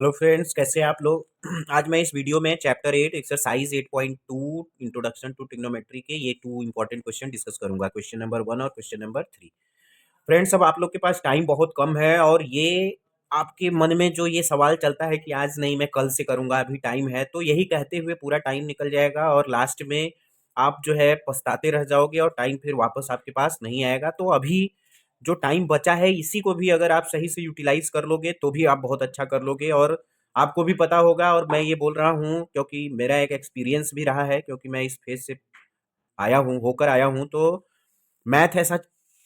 Hello friends, कैसे हैं आप लोग। आज मैं इस वीडियो में chapter 8 exercise 8.2 introduction to trigonometry के ये 2 इंपॉर्टेंट क्वेश्चन डिस्कस करूंगा। क्वेश्चन नंबर 1 और क्वेश्चन नंबर 3। फ्रेंड्स, अब आप लोग के पास टाइम बहुत कम है और ये आपके मन में जो ये सवाल चलता है कि आज नहीं, मैं कल से करूंगा, अभी टाइम है, तो यही कहते हुए पूरा टाइम निकल जाएगा और लास्ट में आप जो है पछताते रह जाओगे और टाइम फिर वापस आपके पास नहीं आएगा। तो अभी जो टाइम बचा है इसी को भी अगर आप सही से यूटिलाइज कर लोगे तो भी आप बहुत अच्छा कर लोगे। और आपको भी पता होगा, और मैं ये बोल रहा हूँ क्योंकि मेरा एक एक्सपीरियंस भी रहा है, क्योंकि मैं इस फेज से होकर आया हूँ। तो मैथ ऐसा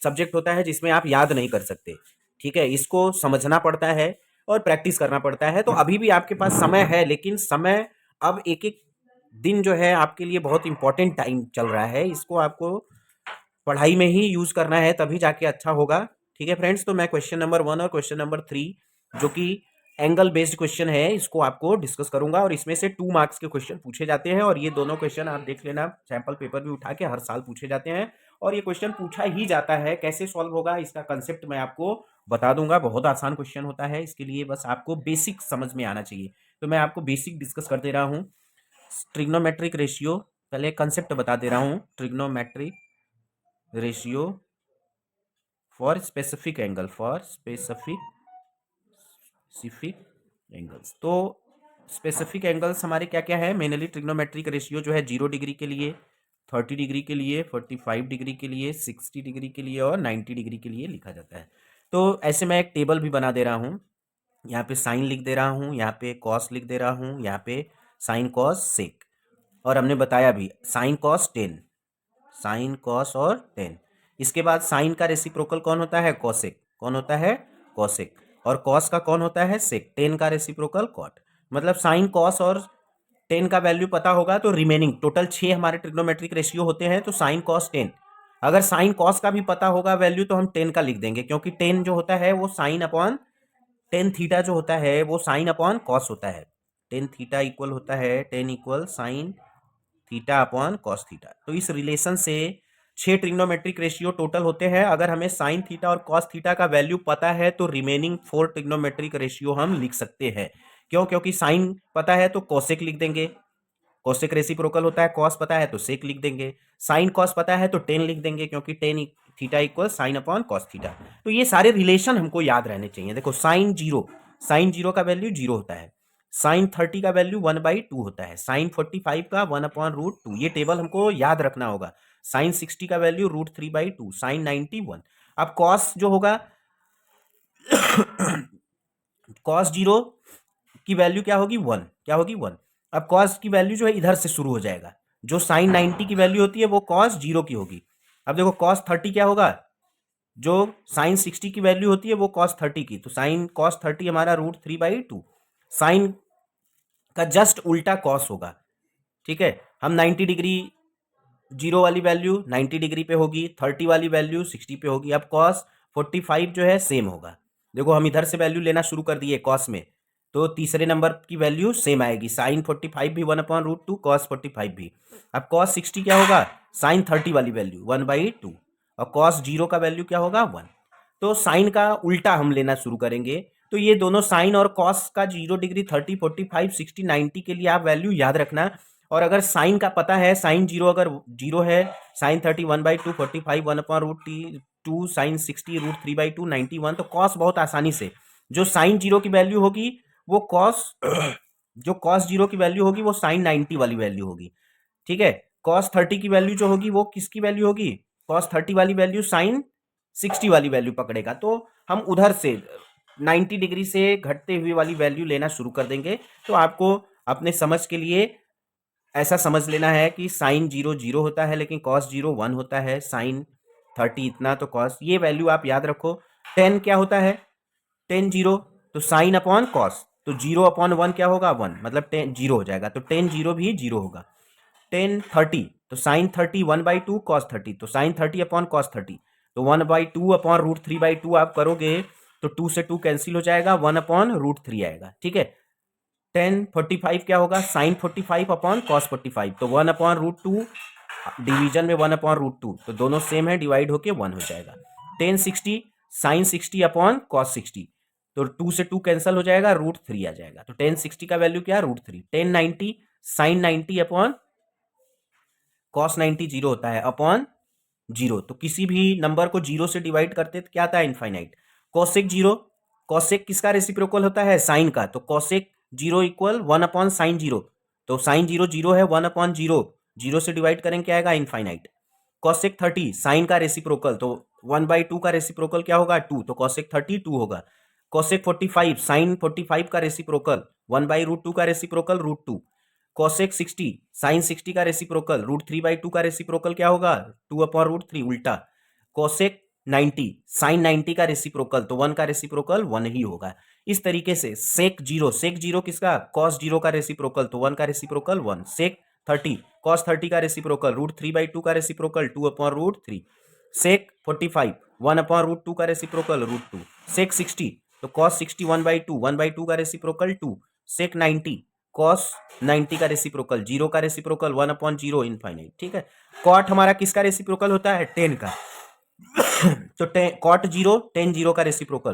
सब्जेक्ट होता है जिसमें आप याद नहीं कर सकते, ठीक है, इसको समझना पड़ता है और प्रैक्टिस करना पड़ता है। तो अभी भी आपके पास समय है, लेकिन समय अब एक एक दिन जो है आपके लिए बहुत इंपॉर्टेंट टाइम चल रहा है, इसको आपको पढ़ाई में ही यूज करना है, तभी जाके अच्छा होगा। ठीक है फ्रेंड्स, तो मैं क्वेश्चन नंबर 1 और क्वेश्चन नंबर 3 जो कि एंगल बेस्ड क्वेश्चन है, इसको आपको डिस्कस करूंगा और इसमें से 2 मार्क्स के क्वेश्चन पूछे जाते हैं। और ये दोनों क्वेश्चन आप देख लेना, सैंपल पेपर भी उठा के हर साल पूछे जाते हैं और ये क्वेश्चन पूछा ही जाता है। कैसे सॉल्व होगा इसका कंसेप्ट मैं आपको बता दूंगा। बहुत आसान क्वेश्चन होता है, इसके लिए बस आपको बेसिक समझ में आना चाहिए। तो मैं आपको बेसिक डिस्कस कर दे रहा हूँ। ट्रिग्नोमेट्रिक रेशियो, पहले कंसेप्ट बता दे रहा हूँ। Trigonometric ratio for specific angle, for specific angles. तो स्पेसिफिक एंगल्स हमारे क्या क्या है। मेनली ट्रिग्नोमेट्रिक रेशियो जो है 0 डिग्री के लिए, 30 डिग्री के लिए, 45 डिग्री के लिए, 60 डिग्री के लिए और 90 डिग्री के लिए लिखा जाता है। तो ऐसे मैं एक टेबल भी बना दे रहा हूँ। यहाँ पे साइन लिख दे रहा हूँ, यहाँ पे कॉस लिख दे रहा हूँ, यहाँ पे साइन कॉस सेक। और हमने बताया भी साइन कॉस 10, साइन कॉस और 10। इसके बाद साइन का रेसिप्रोकल कौन होता है, कॉसेक। कौन होता है, कॉसेक। और कॉस का कौन होता है, सेक। 10 का रेसिप्रोकल कॉट। मतलब साइन कॉस और 10 का वैल्यू पता होगा तो रिमेनिंग टोटल 6 हमारे ट्रिग्नोमेट्रिक रेशियो होते हैं। तो साइन कॉस 10, अगर साइन कॉस का भी पता होगा वैल्यू तो हम 10 का लिख देंगे, क्योंकि 10 जो होता है वो साइन अपॉन 10 थीटा जो होता है वो साइन अपॉन कॉस होता है। 10 थीटा इक्वल होता है 10 equal sine theta upon cos theta. तो इस रिलेशन से 6 ट्रिग्नोमेट्रिक रेशियो टोटल होते हैं। अगर हमें साइन थीटा और कॉस थीटा का वैल्यू पता है तो रिमेनिंग 4 ट्रिग्नोमेट्रिक रेशियो हम लिख सकते हैं। क्यों, क्योंकि साइन पता है तो कोसेक लिख देंगे, कोसेक रेसिप्रोकल होता है, कॉस पता है तो सेक लिख देंगे, साइन कॉस पता है तो 10 लिख देंगे, क्योंकि 10 theta equal sine upon cos theta. तो ये सारे रिलेशन हमको याद रहने चाहिए। देखो साइन जीरो का वैल्यू 0 होता है, साइन 30 का वैल्यू 1/2 होता है, साइन 45 का 1/√2। ये टेबल हमको याद रखना होगा। साइन 60 का वैल्यू √3/2, साइन 90 1। अब कॉस जो होगा कॉस 0 की वैल्यू क्या होगी, 1। क्या होगी, 1। अब कॉस की वैल्यू जो है इधर से शुरू हो जाएगा, जो साइन 90 की वैल्यू होती है वो कॉस 0 की होगी। अब देखो कॉस 30 क्या होगा, जो साइन 60 की वैल्यू होती है वो कॉस 30 की, तो साइन कॉस 30 हमारा √3/2। साइन का जस्ट उल्टा कॉस होगा, ठीक है। हम 90 डिग्री, 0 वाली वैल्यू 90 डिग्री पे होगी, 30 वाली वैल्यू 60 पे होगी। अब कॉस 45 जो है सेम होगा। देखो हम इधर से वैल्यू लेना शुरू कर दिए कॉस में, तो तीसरे नंबर की वैल्यू सेम आएगी। साइन 45 भी 1/√2, कॉस 45 भी। अब कॉस 60 क्या होगा, साइन 30 वाली वैल्यू 1/2, और कॉस 0 का वैल्यू क्या होगा, 1। तो साइन का उल्टा हम लेना शुरू करेंगे। तो ये दोनों साइन और कॉस का 0 डिग्री, 30, 45, 60, 90 के लिए आप वैल्यू याद रखना। और अगर साइन का पता है, साइन 0 अगर 0 है, साइन 30 1/2, 45 1/√2, साइन 60 √3/2, 91। तो कॉस बहुत आसानी से, जो साइन 0 की वैल्यू होगी वो कॉस जो कॉस 0 की वैल्यू होगी वो साइन 90 वाली वैल्यू होगी, ठीक है। कॉस 30 की वैल्यू जो होगी वो किसकी वैल्यू होगी, कॉस 30 वाली वैल्यू साइन 60 वाली वैल्यू पकड़ेगा। तो हम उधर से 90 डिग्री से घटते हुए वाली वैल्यू लेना शुरू कर देंगे। तो आपको अपने समझ के लिए ऐसा समझ लेना है कि साइन 0 0 होता है, लेकिन कॉस 0 1 होता है, साइन 30 इतना, तो कॉस ये वैल्यू आप याद रखो। 10 क्या होता है, 10 0, तो साइन अपॉन कॉस, तो 0/1 क्या होगा, 1, मतलब 10 0 हो जाएगा, तो 10 0 भी 0 होगा। 10 30, तो साइन 30 1/2, कॉस 30, तो साइन 30 अपॉन कॉस 30, तो 1/2 अपॉन √3/2 आप करोगे तो 2 से 2 कैंसिल हो जाएगा, 1/√3 आएगा, ठीक है। 10 45 क्या होगा, साइन 45 अपॉन कॉस 45, तो 1/√2, डिवीजन में 1/√2, तो दोनों सेम है, डिवाइड होके 1 हो जाएगा। 10 60, साइन 60 अपॉन कॉस 60, तो 2 से 2 कैंसिल हो जाएगा, √3 आ जाएगा। तो tan 60 का वैल्यू क्या है, √3। tan 90 sin 90 upon cos 90 zero होता है अपॉन जीरो। तो किसी भी नंबर को जीरो से डिवाइड करते तो क्या आता है, इनफाइनाइट। कोसेक जीरो, कोसेक किसका रेसिप्रोकल होता है, साइन का। तो cosec zero equal 1 upon sine zero. तो साइन जीरो जीरो है, 1 अपॉन जीरो, जीरो से डिवाइड करेंगे क्या आएगा, इनफाइनाइट। कोसेक 30 साइन का रेसिप्रोकल, तो 1/2 का रेसिप्रोकल क्या होगा, 2। तो कोसेक 30 2 होगा। कोसेक 45 साइन 45 का रेसिप्रोकल, 1/√2 का रेसिप्रोकल √2। कोसेक 60 साइन 60 का रेसिप्रोकल, √3/2 का रेसिप्रोकल क्या होगा, 2/√3 उल्टा। कोसेक 90 साइन 90 का रेसिप्रोकल, तो 1 का रेसिप्रोकल 1 ही होगा। इस तरीके से सेक जीरो किसका, कॉस जीरो का रेसिप्रोकल, तो 1 का रेसिप्रोकल 1। सेक 30 कॉस 30 का रेसिप्रोकल, √3/2 का रेसिप्रोकल 2/√3। सेक 45 1/√2 का रेसिप्रोकल √2। सेक 60 तो कॉस 60 1/2, 1/2 का रेसिप्रोकल 2। सेक 90 कॉस 90 का रेसिप्रोकल, जीरो का रेसिप्रोकल 1/0 इनफाइनाइट, ठीक है। कॉट हमारा किसका रेसिप्रोकल होता है, 10 का। तो कॉट जीरो टेन जीरो का रेसिप्रोकल,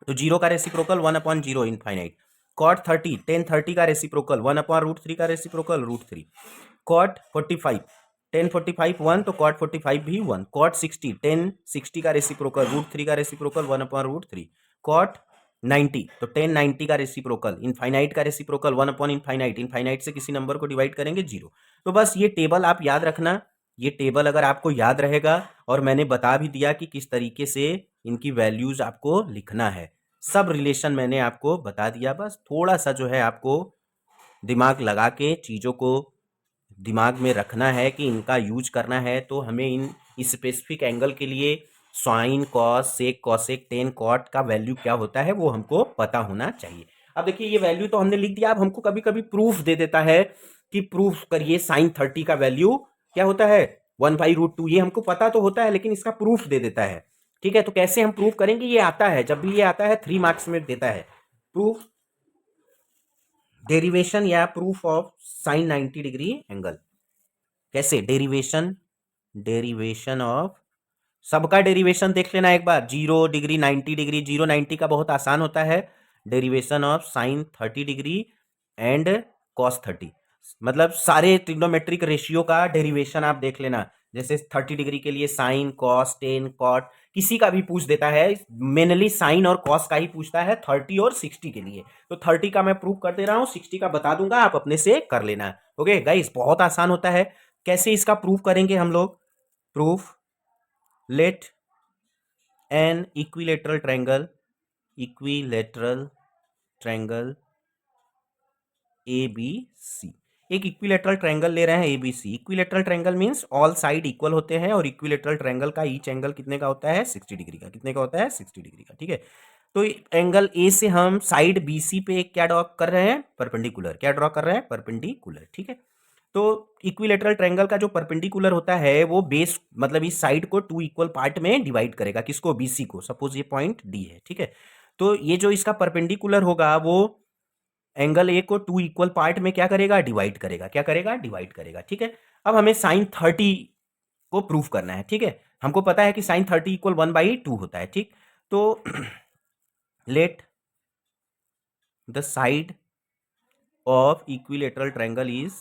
तो जीरो का रेसिप्रोकल 1/0 इनफाइनाइट। कॉट 30 10 30 का रेसिप्रोकल, 1/√3 का रेसिप्रोकल √3। कॉट 45 10 45 1, तो कॉट 45 भी 1। कॉट 60 10 60 का रेसिप्रोकल, √3 का रेसिप्रोकल 1/√3। कॉट 90 तो 10 90 का रेसिप्रोकल, इनफाइनाइट का रेसिप्रोकल 1/इनफाइनाइट, इनफाइनाइट से किसी नंबर को डिवाइड करेंगे जीरो। तो बस ये टेबल आप याद रखना। ये टेबल अगर आपको याद रहेगा, और मैंने बता भी दिया कि किस तरीके से इनकी वैल्यूज आपको लिखना है, सब रिलेशन मैंने आपको बता दिया। बस थोड़ा सा जो है आपको दिमाग लगा के चीज़ों को दिमाग में रखना है कि इनका यूज करना है। तो हमें इन स्पेसिफिक एंगल के लिए sine cos sec cosec tan cot का वैल्यू क्या होता है वो हमको पता होना चाहिए। अब देखिए ये वैल्यू तो हमने लिख दिया, अब हमको कभी कभी प्रूफ दे देता है कि प्रूफ करिए साइन 30 का वैल्यू क्या होता है, 1/√2। ये हमको पता तो होता है लेकिन इसका प्रूफ दे देता है, ठीक है। तो कैसे हम प्रूफ करेंगे, ये आता है, जब भी ये आता है 3 मार्क्स में देता है प्रूफ डेरिवेशन या proof of sine 90 degree angle. कैसे डेरिवेशन, डेरिवेशन ऑफ, सबका डेरिवेशन देख लेना एक बार। 0 डिग्री 90 डिग्री, 0 90 का बहुत आसान होता है। Derivation of sine 30 degree and cos 30, मतलब सारे ट्रिग्नोमेट्रिक रेशियो का डेरिवेशन आप देख लेना। जैसे 30 डिग्री के लिए साइन कॉस टेन कॉट, किसी का भी पूछ देता है, मेनली साइन और कॉस का ही पूछता है 30 और 60 के लिए। तो 30 का मैं प्रूव कर दे रहा हूँ, 60 का बता दूंगा, आप अपने से कर लेना। ओके गाइस, बहुत आसान होता है। कैसे इसका प्रूफ करेंगे हम लोग, proof let an equilateral triangle, equilateral triangle A B C. एक इक्विलेटरल ट्रायंगल ले रहे हैं A B C. Equilateral triangle means all side equal होते हैं, और इक्विलेटरल ट्रायंगल का ईच एंगल कितने का होता है, 60 डिग्री का। कितने का होता है, 60 डिग्री का, ठीक है। तो एंगल ए से हम साइड बी सी पे क्या ड्रॉ कर रहे हैं, परपेंडिकुलर। क्या ड्रॉ कर रहे हैं, परपेंडिकुलर, ठीक है। तो इक्विलेटरल ट्रायंगल का जो परपेंडिकुलर होता है वो बेस, मतलब इस साइड को 2 इक्वल पार्ट में डिवाइड करेगा। किसको, बीसी को। सपोज ये पॉइंट डी है, ठीक है। तो ये जो इसका परपेंडिकुलर होगा वो एंगल ए को 2 इक्वल पार्ट में क्या करेगा, डिवाइड करेगा। क्या करेगा, डिवाइड करेगा, ठीक है। अब हमें साइन 30 को प्रूफ करना है, ठीक है। हमको पता है कि साइन 30 इक्वल 1/2 होता है, ठीक। तो let the side of equilateral triangle is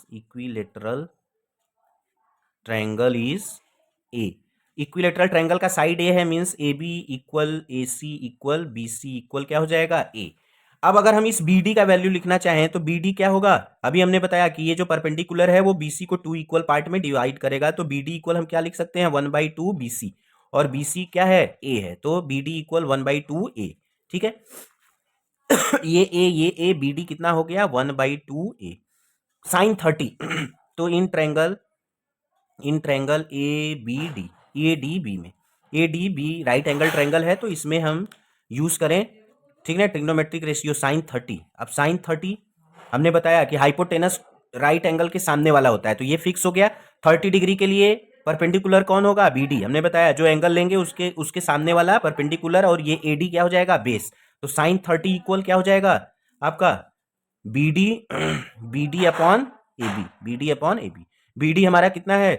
a. Equilateral triangle का साइड ए है, means A B equal A C equal B C equal क्या हो जाएगा, ए। अब अगर हम इस बी डी का वैल्यू लिखना चाहें तो बी डी क्या होगा, अभी हमने बताया कि ये जो परपेंडिकुलर है वो बी सी को 2 इक्वल पार्ट में डिवाइड करेगा। तो बी डी इक्वल हम क्या लिख सकते हैं, 1/2 बी सी, और बी सी क्या है, ए है। तो बी डी इक्वल 1/2 ए, ठीक है। ये ए बी डी कितना हो गया, 1/2 ए साइन 30। तो in triangle A B D, A D B में, A D B right angle triangle है, तो इसमें हम यूज करें, ठीक है, ट्रिग्नोमेट्रिक रेशियो साइन 30। अब साइन 30 हमने बताया कि हाइपोटेनस राइट एंगल के सामने वाला होता है, तो ये फिक्स हो गया। 30 डिग्री के लिए परपेंडिकुलर कौन होगा, बी डी। हमने बताया जो एंगल लेंगे उसके सामने वाला परपेंडिकुलर, और ये ए डी क्या हो जाएगा, बेस। तो साइन 30 इक्वल क्या हो जाएगा आपका, B D B D upon A B, B D upon A B. B D हमारा कितना है,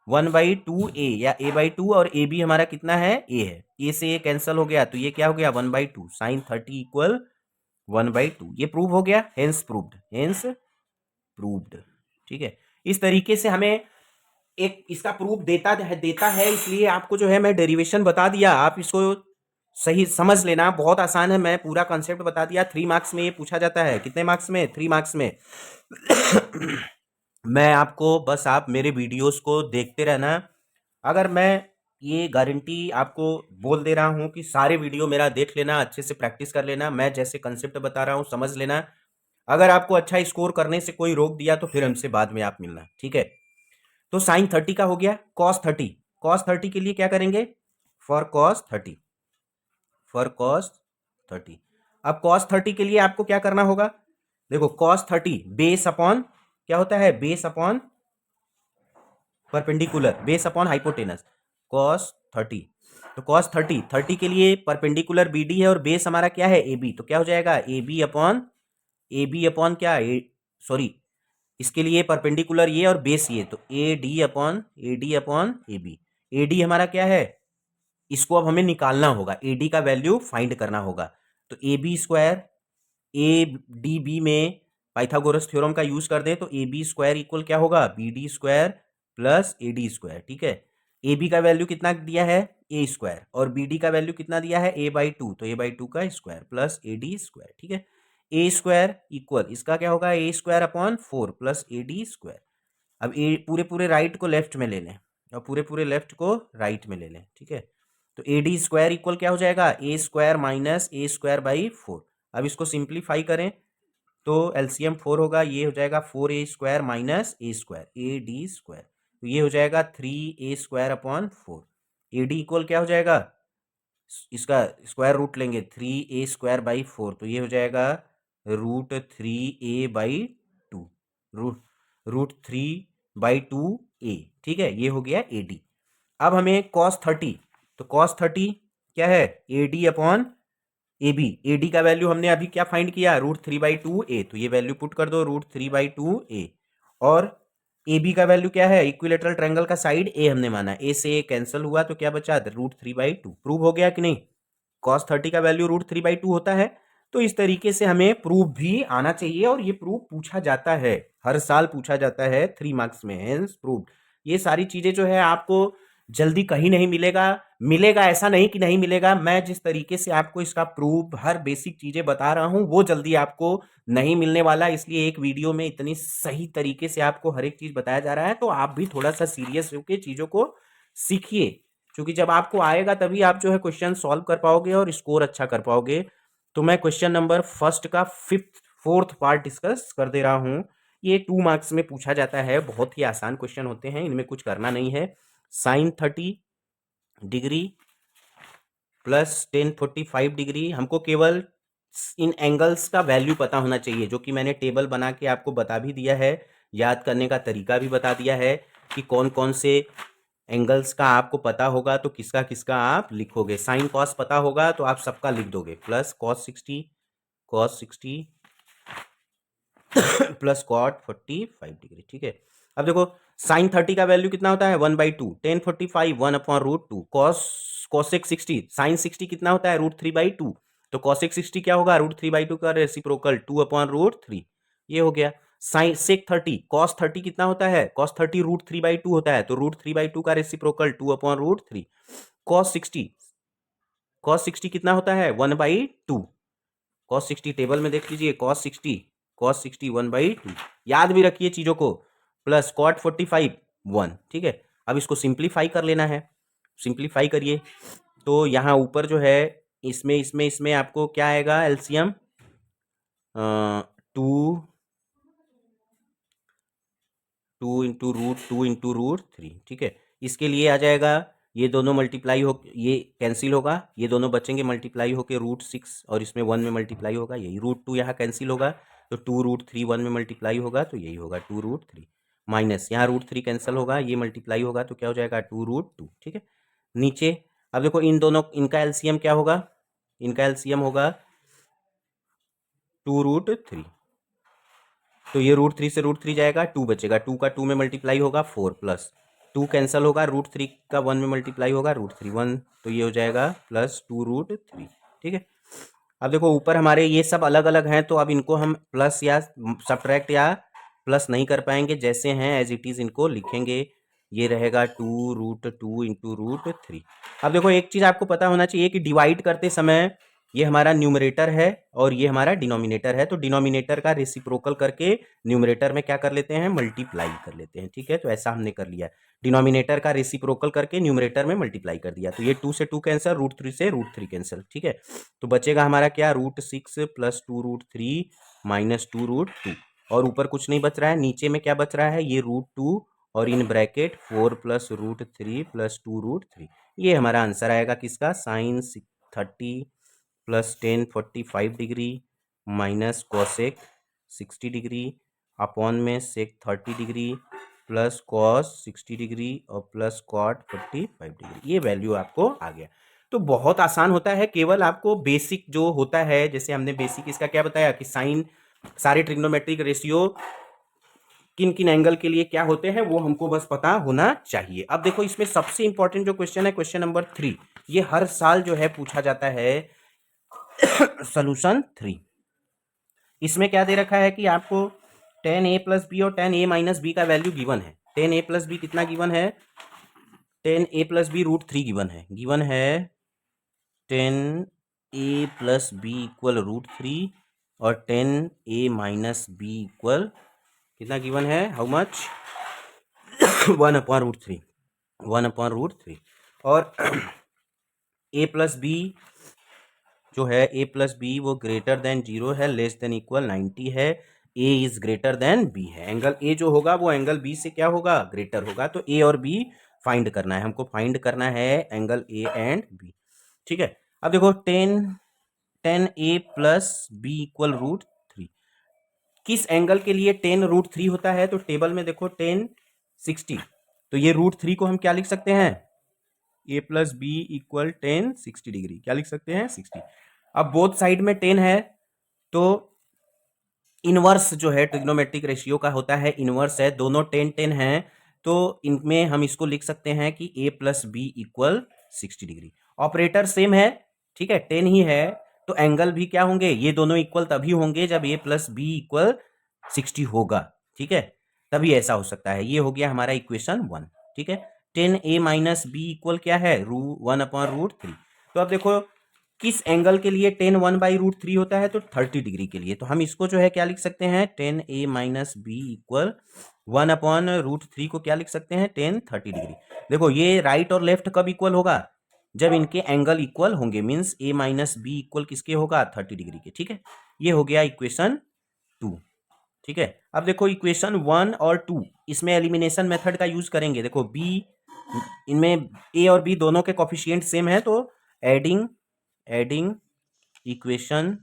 1/2 ए या a/2 और ए बी हमारा कितना है ए है, ए से ए कैंसिल हो गया तो ये क्या हो गया 1/2 साइन 30 इक्वल 1/2। ये प्रूव हो गया, हेंस प्रूव्ड, हेंस प्रूव्ड। ठीक है, इस तरीके से हमें एक इसका प्रूफ देता है इसलिए आपको जो है मैं डेरिवेशन बता दिया, आप इसको सही समझ लेना, बहुत आसान है, मैं पूरा कॉन्सेप्ट बता दिया। 3 मार्क्स में ये पूछा जाता है, कितने मार्क्स में 3 मार्क्स में। मैं आपको बस आप मेरे वीडियोस को देखते रहना, अगर मैं ये गारंटी आपको बोल दे रहा हूँ कि सारे वीडियो मेरा देख लेना, अच्छे से प्रैक्टिस कर लेना, मैं जैसे कंसेप्ट बता रहा हूँ समझ लेना। अगर आपको अच्छा स्कोर करने से कोई रोक दिया तो फिर हमसे बाद में आप मिलना, ठीक है। तो साइन 30 का हो गया, कॉस 30, कॉस 30 के लिए क्या करेंगे, फॉर कॉस 30, फॉर कॉस 30। अब कॉस 30 के लिए आपको क्या करना होगा, देखो कॉस 30 बेस अपॉन क्या होता है, base upon perpendicular, base upon hypotenuse, cos 30। तो कॉस 30 के लिए परपेंडिकुलर बी डी है और बेस हमारा क्या है ए बी, तो क्या हो जाएगा ए बी अपॉन क्या, सॉरी इसके लिए परपेंडिकुलर ये और बेस ये, तो A D upon A B. A D हमारा क्या है, इसको अब हमें निकालना होगा, ए डी का वैल्यू फाइंड करना होगा। तो A B square, A D B में पाइथागोरस थ्योरम का यूज कर दें तो ए बी स्क्वायर इक्वल क्या होगा, B D square plus A D square. ठीक है, ए बी का वैल्यू कितना दिया है ए स्क्वायर और बी डी का वैल्यू कितना दिया है a/2, तो a/2 का square plus A D square. ठीक है, ए स्क्वायर इक्वल इसका क्या होगा A square upon 4 plus A D square. अब ए पूरे पूरे राइट को लेफ्ट में ले लें और पूरे पूरे लेफ्ट को राइट में ले लें। ठीक है, तो ए डी स्क्वायर इक्वल क्या हो जाएगा A square minus A square by 4। अब इसको सिंप्लीफाई करें तो एलसीएम 4 होगा, ये हो जाएगा 4a square minus A square A D square, तो ये हो जाएगा 3a square upon 4। A D equal क्या हो जाएगा, इसका स्क्वायर रूट लेंगे 3a स्क्वायर बाई 4, तो ये हो जाएगा √3a/2, √3/2a। ठीक है, ये हो गया ए डी। अब हमें cos 30, तो cos 30 क्या है A D upon A B, A D का वैल्यू हमने अभी क्या फाइंड किया √3/2a, तो ये वैल्यू पुट कर दो √3/2a। और ए बी का वैल्यू क्या है, इक्विलेटरल ट्रायंगल का साइड ए हमने माना, ए से ए कैंसिल हुआ तो क्या बचा √3/2। प्रूव हो गया कि नहीं, cos 30 का वैल्यू √3/2 होता है। तो इस तरीके से हमें प्रूफ भी आना चाहिए और ये प्रूफ पूछा जाता है, हर साल पूछा जाता है 3 मार्क्स में, हेंस प्रूफ। ये सारी चीजें जो है आपको जल्दी कहीं नहीं मिलेगा, मिलेगा ऐसा नहीं कि नहीं मिलेगा, मैं जिस तरीके से आपको इसका प्रूफ हर बेसिक चीजें बता रहा हूं वो जल्दी आपको नहीं मिलने वाला, इसलिए एक वीडियो में इतनी सही तरीके से आपको हर एक चीज बताया जा रहा है। तो आप भी थोड़ा सा सीरियस होकर चीजों को सीखिए, क्योंकि जब आपको आएगा तभी आप जो है क्वेश्चन सॉल्व कर पाओगे और स्कोर अच्छा कर पाओगे। तो मैं क्वेश्चन नंबर फर्स्ट का फोर्थ पार्ट डिस्कस कर दे रहा हूं। ये 2 मार्क्स में पूछा जाता है, बहुत ही आसान क्वेश्चन होते हैं, इनमें कुछ करना नहीं है। साइन 30 डिग्री प्लस 1045 डिग्री, हमको केवल इन एंगल्स का वैल्यू पता होना चाहिए, जो कि मैंने टेबल बना के आपको बता भी दिया है, याद करने का तरीका भी बता दिया है कि कौन कौन से एंगल्स का आपको पता होगा तो किसका किसका आप लिखोगे। साइन कॉस पता होगा तो आप सबका लिख दोगे, plus cos 60 plus cot 45 degree. ठीक है, अब देखो साइन 30 का वैल्यू कितना होता है 1/2, 1045 1/√2, cosec 60, साइन 60 कितना होता है √3/2, तो cosec 60 क्या होगा √3/2 का रेसिप्रोकल 2/√3, ये हो गया। साइन सेक 30, cos 30 कितना होता है cos 30 √3/2 होता है, तो √3/2 का रेसिप्रोकल 2/√3। cos 60 कितना होता है 1/2, cos 60 टेबल में देख लीजिए, cos 60 1/2, याद भी रखिए चीजों को, प्लस cot 45 1। ठीक है, अब इसको सिंप्लीफाई कर लेना है, सिंप्लीफाई करिए तो यहाँ ऊपर जो है इसमें आपको क्या आएगा एलसीएम 2 इंटू रूट 3। ठीक है, इसके लिए आ जाएगा ये दोनों मल्टीप्लाई हो, ये कैंसिल होगा, ये दोनों बचेंगे मल्टीप्लाई होके √6 और इसमें 1 में मल्टीप्लाई होगा, यही √2 यहाँ कैंसिल होगा, तो 2√3 1 में मल्टीप्लाई होगा तो यही होगा 2√3, माइनस यहाँ √3 कैंसिल होगा, ये मल्टीप्लाई होगा तो क्या हो जाएगा 2√2। ठीक है, नीचे अब देखो इन दोनों इनका एलसीएम क्या होगा, इनका एलसीएम होगा 2√3, तो ये √3 से √3 जाएगा, 2 बचेगा, 2 का 2 में मल्टीप्लाई होगा 4 प्लस 2 कैंसिल होगा, √3 का 1 में मल्टीप्लाई होगा, √3 1, तो ये हो जाएगा प्लस 2√3। ठीक है, अब देखो ऊपर हमारे ये सब अलग अलग हैं, तो अब इनको हम प्लस या सब्ट्रैक्ट या प्लस नहीं कर पाएंगे, जैसे हैं एज इट इज़ इनको लिखेंगे। ये रहेगा 2√2 इंटू √3। अब देखो एक चीज़ आपको पता होना चाहिए कि डिवाइड करते समय ये हमारा न्यूमरेटर है और ये हमारा डिनोमिनेटर है, तो डिनोमिनेटर का रेसिप्रोकल करके न्यूमरेटर में क्या कर लेते हैं, मल्टीप्लाई कर लेते हैं। ठीक है, तो ऐसा हमने कर लिया, डिनोमिनेटर का रेसिप्रोकल करके न्यूमरेटर में मल्टीप्लाई कर दिया, तो ये 2 से 2 कैंसिल, √3 से √3 कैंसिल। ठीक है, तो बचेगा हमारा क्या, √6 प्लस 2√3 माइनस 2√2, और ऊपर कुछ नहीं बच रहा है, नीचे में क्या बच रहा है, ये √2 और इन ब्रैकेट 4 प्लस √3 प्लस 2√3। ये हमारा आंसर आएगा किसका, sine 30 plus 10 45 degree minus cosec 60 degree upon में sec 30 degree plus cos 60 degree और प्लस कॉट 45 डिग्री। ये वैल्यू आपको आ गया। तो बहुत आसान होता है, केवल आपको बेसिक जो होता है, जैसे हमने बेसिक इसका क्या बताया कि साइन, सारे ट्रिग्नोमेट्रिक रेशियो किन किन एंगल के लिए क्या होते हैं, वो हमको बस पता होना चाहिए। अब देखो इसमें सबसे इंपॉर्टेंट जो क्वेश्चन है, क्वेश्चन नंबर 3, ये हर साल जो है पूछा जाता है, सोल्यूशन 3। इसमें क्या दे रखा है कि आपको tan a प्लस बी और tan a माइनस बी का वैल्यू गिवन है। tan a प्लस बी कितना गिवन है, tan a plus b √3 given है tan a plus b equal √3 और tan a minus b equal कितना गिवन है, how much, 1/√3, 1/√3। और a प्लस बी जो है, a प्लस बी वो ग्रेटर देन 0 है, लेस देन इक्वल 90 है, a is greater than b है। एंगल a जो होगा वो एंगल b से क्या होगा, ग्रेटर होगा। तो a और b फाइंड करना है हमको, फाइंड करना है एंगल a एंड b। ठीक है, अब देखो tan a plus b equal √3, किस एंगल के लिए tan √3 होता है, तो टेबल में देखो tan 60, तो ये √3 को हम क्या लिख सकते हैं, a plus b equal tan 60 degree, क्या लिख सकते हैं, 60। अब बोथ साइड में 10 है, तो इनवर्स जो है ट्रिग्नोमेट्रिक रेशियो का होता है, इनवर्स है, दोनों 10 10 हैं, तो इनमें हम इसको लिख सकते हैं कि a plus b equal 60 degree. Operator same है, ठीक है, 10 ही है, तो एंगल भी क्या होंगे, ये दोनों इक्वल तभी होंगे जब a प्लस बी इक्वल 60 होगा। ठीक है, तभी ऐसा हो सकता है। ये हो गया हमारा इक्वेशन 1। ठीक है, tan a minus b equal क्या है, 1/√3। तो अब देखो किस एंगल के लिए tan 1/√3 होता है, तो 30 डिग्री के लिए, तो हम इसको जो है क्या लिख सकते हैं, tan a minus b equal 1/√3 को क्या लिख सकते हैं, tan 30 डिग्री। देखो ये राइट और लेफ्ट कब इक्वल होगा, जब इनके एंगल इक्वल होंगे, means a minus b equal किसके होगा, 30 डिग्री के। ठीक है, ये हो गया इक्वेशन 2। ठीक है, अब देखो इक्वेशन 1 और 2, इसमें एलिमिनेशन मेथड का यूज करेंगे। देखो b, इनमें a और b दोनों के कोफिशिएंट सेम है, तो एडिंग इक्वेशन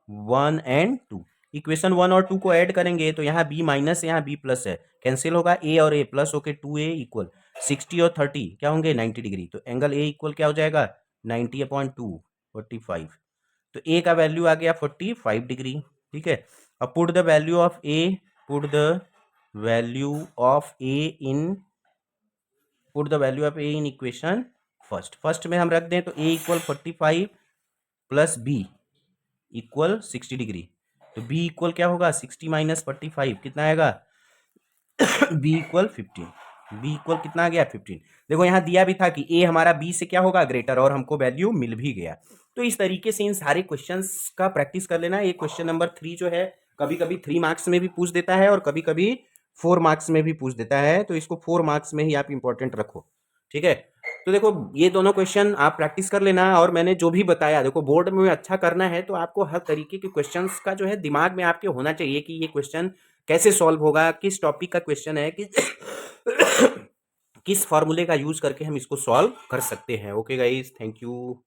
1 एंड 2, इक्वेशन 1 और 2 को ऐड करेंगे, तो यहाँ b माइनस, यहाँ b प्लस है, कैंसिल होगा, a और a प्लस होके 2a इक्वल 60 और 30 क्या होंगे, 90 डिग्री, तो एंगल a इक्वल क्या हो जाएगा, 90/2 45, तो a का वैल्यू आ गया 45 डिग्री। ठीक है, अब put the value of a, put the value of a in, put the value of a in equation first में हम रख दें, तो a equal 45 plus b equal 60 degree, तो b इक्वल क्या होगा, 60 माइनस 45 कितना आएगा, b इक्वल 15, b इक्वल कितना आ गया, 15। देखो यहाँ दिया भी था कि a हमारा b से क्या होगा, ग्रेटर, और हमको वैल्यू मिल भी गया। तो इस तरीके से इन सारे क्वेश्चंस का प्रैक्टिस कर लेना। ये क्वेश्चन नंबर 3 जो है कभी कभी 3 मार्क्स में भी पूछ देता है और कभी कभी 4 मार्क्स में भी पूछ देता है, तो इसको 4 मार्क्स में ही आप इंपॉर्टेंट रखो। ठीक है, तो देखो ये दोनों क्वेश्चन आप प्रैक्टिस कर लेना, और मैंने जो भी बताया, देखो बोर्ड में अच्छा करना है तो आपको हर तरीके के क्वेश्चंस का जो है दिमाग में आपके होना चाहिए कि ये क्वेश्चन कैसे सॉल्व होगा, किस टॉपिक का क्वेश्चन है, किस फॉर्मूले का यूज करके हम इसको सॉल्व कर सकते हैं। Okay guys, thank you.